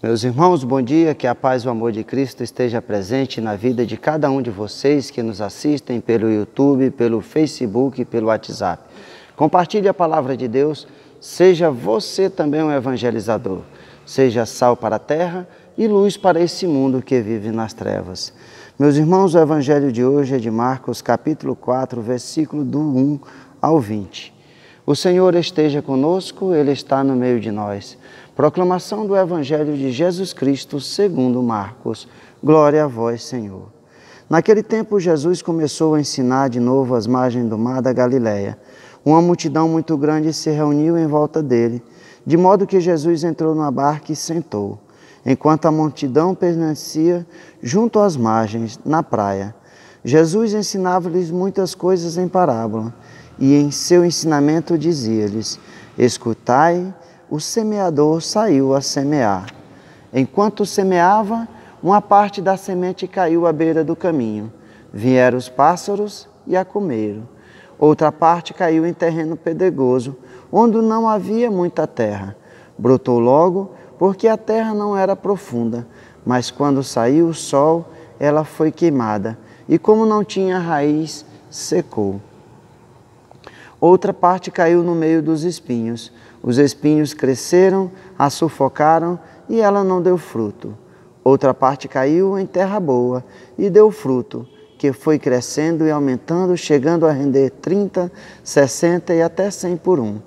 Meus irmãos, bom dia, que a paz e o amor de Cristo esteja presente na vida de cada um de vocês que nos assistem pelo YouTube, pelo Facebook e pelo WhatsApp. Compartilhe a palavra de Deus, seja você também um evangelizador, seja sal para a terra e luz para esse mundo que vive nas trevas. Meus irmãos, o evangelho de hoje é de Marcos, capítulo 4, versículo do 1 ao 20. O Senhor esteja conosco, Ele está no meio de nós. Proclamação do Evangelho de Jesus Cristo segundo Marcos. Glória a vós, Senhor. Naquele tempo, Jesus começou a ensinar de novo às margens do mar da Galileia. Uma multidão muito grande se reuniu em volta dele, de modo que Jesus entrou na barca e sentou, enquanto a multidão permanecia junto às margens, na praia. Jesus ensinava-lhes muitas coisas em parábola, e em seu ensinamento dizia-lhes: escutai, o semeador saiu a semear. Enquanto semeava, uma parte da semente caiu à beira do caminho. Vieram os pássaros e a comeram. Outra parte caiu em terreno pedregoso, onde não havia muita terra. Brotou logo, porque a terra não era profunda, mas quando saiu o sol, ela foi queimada, e como não tinha raiz, secou. Outra parte caiu no meio dos espinhos. Os espinhos cresceram, a sufocaram e ela não deu fruto. Outra parte caiu em terra boa e deu fruto, que foi crescendo e aumentando, chegando a render 30, 60 e até 100 por um.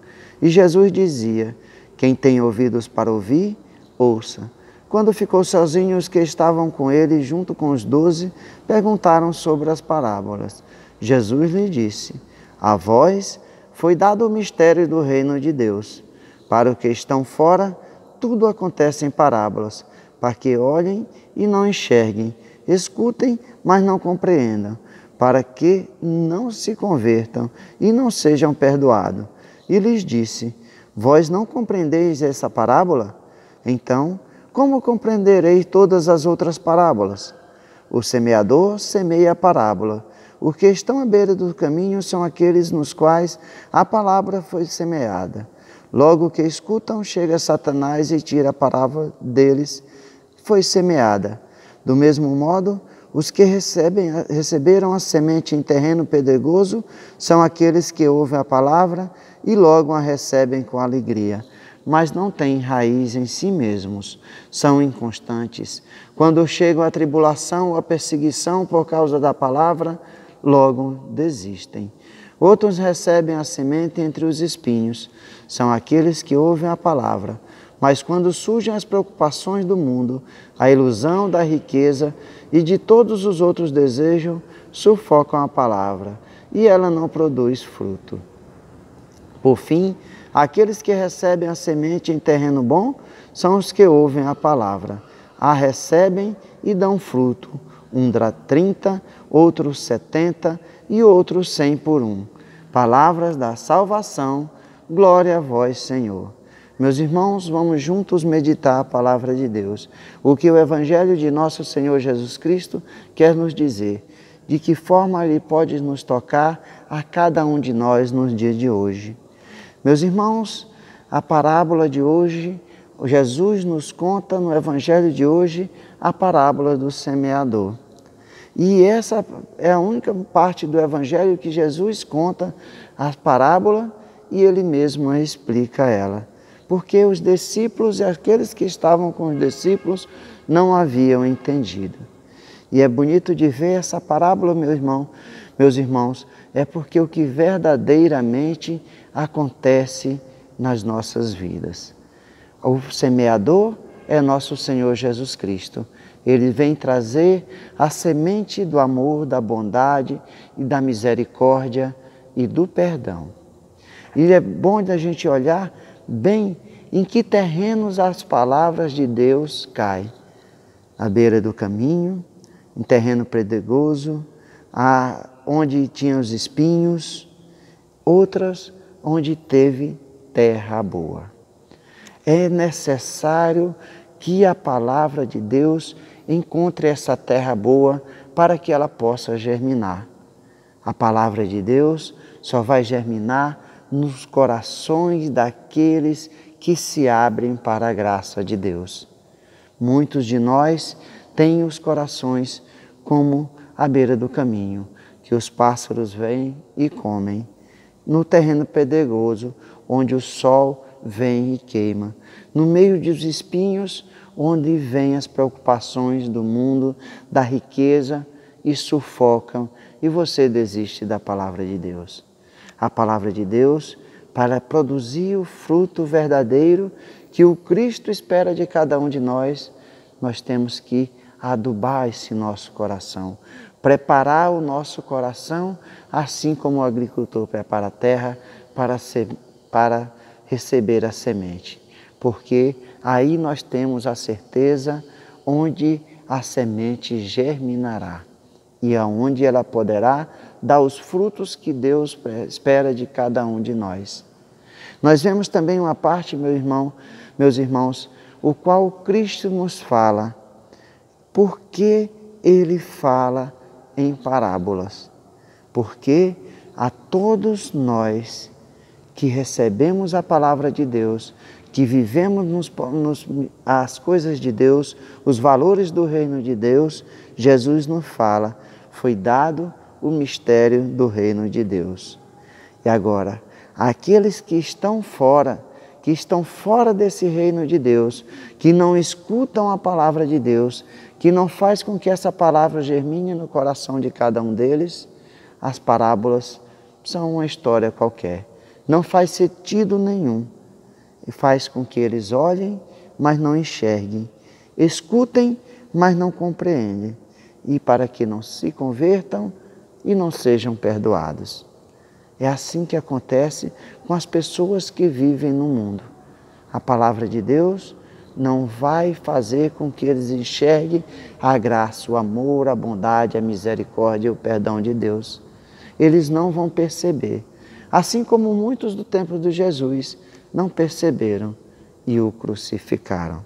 E Jesus dizia: quem tem ouvidos para ouvir, ouça. Quando ficou sozinho, os que estavam com ele, junto com os 12, perguntaram sobre as parábolas. Jesus lhe disse: a vós foi dado o mistério do reino de Deus. Para os que estão fora, tudo acontece em parábolas, para que olhem e não enxerguem, escutem, mas não compreendam, para que não se convertam e não sejam perdoados. E lhes disse: vós não compreendeis essa parábola? Então, como compreendereis todas as outras parábolas? O semeador semeia a parábola. Os que estão à beira do caminho são aqueles nos quais a palavra foi semeada. Logo que escutam, chega Satanás e tira a palavra deles, foi semeada. Do mesmo modo, os que receberam a semente em terreno pedregoso são aqueles que ouvem a palavra e logo a recebem com alegria, mas não têm raiz em si mesmos, são inconstantes. Quando chegam a tribulação ou a perseguição por causa da palavra, logo desistem. Outros recebem a semente entre os espinhos, são aqueles que ouvem a palavra, mas quando surgem as preocupações do mundo, a ilusão da riqueza e de todos os outros desejos, sufocam a palavra e ela não produz fruto. Por fim, aqueles que recebem a semente em terreno bom são os que ouvem a palavra, a recebem e dão fruto, um dá 30, outros 70 e outros 100 por um. Palavras da salvação, glória a vós, Senhor. Meus irmãos, vamos juntos meditar a palavra de Deus. O que o Evangelho de nosso Senhor Jesus Cristo quer nos dizer, de que forma Ele pode nos tocar a cada um de nós nos dias de hoje. Meus irmãos, a parábola de hoje, Jesus nos conta no Evangelho de hoje a parábola do semeador. E essa é a única parte do Evangelho que Jesus conta a parábola e Ele mesmo explica ela. Porque os discípulos e aqueles que estavam com os discípulos não haviam entendido. E é bonito de ver essa parábola, meus irmãos, é porque o que verdadeiramente acontece nas nossas vidas. O semeador é nosso Senhor Jesus Cristo. Ele vem trazer a semente do amor, da bondade e da misericórdia e do perdão. E é bom a gente olhar bem em que terrenos as palavras de Deus caem. À beira do caminho, em terreno pedregoso, onde tinha os espinhos, outras onde teve terra boa. É necessário que a palavra de Deus encontre essa terra boa para que ela possa germinar. A palavra de Deus só vai germinar nos corações daqueles que se abrem para a graça de Deus. Muitos de nós têm os corações como à beira do caminho, que os pássaros vêm e comem, no terreno pedregoso, onde o sol vem e queima, no meio dos espinhos, onde vêm as preocupações do mundo, da riqueza, e sufocam, e você desiste da palavra de Deus. A palavra de Deus, para produzir o fruto verdadeiro que o Cristo espera de cada um de nós, nós temos que adubar esse nosso coração, preparar o nosso coração, assim como o agricultor prepara a terra para receber a semente. Porque aí nós temos a certeza onde a semente germinará e aonde ela poderá dar os frutos que Deus espera de cada um de nós. Nós vemos também uma parte, meus irmãos, o qual Cristo nos fala. Por que Ele fala em parábolas? Porque a todos nós que recebemos a palavra de Deus, que vivemos as coisas de Deus, os valores do reino de Deus, Jesus nos fala, foi dado o mistério do reino de Deus. E agora, aqueles que estão fora desse reino de Deus, que não escutam a palavra de Deus, que não faz com que essa palavra germine no coração de cada um deles, as parábolas são uma história qualquer. Não faz sentido nenhum. E faz com que eles olhem, mas não enxerguem, escutem, mas não compreendem, e para que não se convertam e não sejam perdoados. É assim que acontece com as pessoas que vivem no mundo. A palavra de Deus não vai fazer com que eles enxerguem a graça, o amor, a bondade, a misericórdia e o perdão de Deus. Eles não vão perceber. Assim como muitos do tempo de Jesus não perceberam e o crucificaram.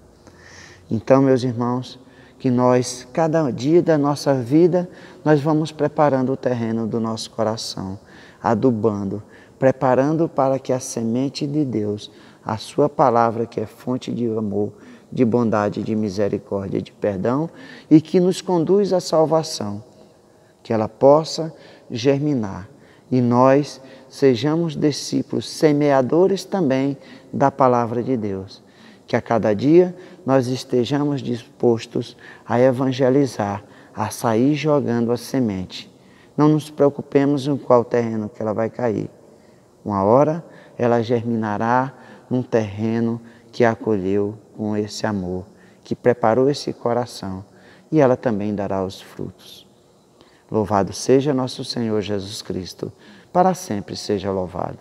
Então, meus irmãos, que nós, cada dia da nossa vida, nós vamos preparando o terreno do nosso coração, adubando, preparando para que a semente de Deus, a sua palavra que é fonte de amor, de bondade, de misericórdia, de perdão e que nos conduz à salvação, que ela possa germinar e nós sejamos discípulos, semeadores também da palavra de Deus. Que a cada dia nós estejamos dispostos a evangelizar, a sair jogando a semente. Não nos preocupemos em qual terreno que ela vai cair. Uma hora ela germinará num terreno que a acolheu com esse amor, que preparou esse coração, e ela também dará os frutos. Louvado seja nosso Senhor Jesus Cristo, para sempre seja louvado.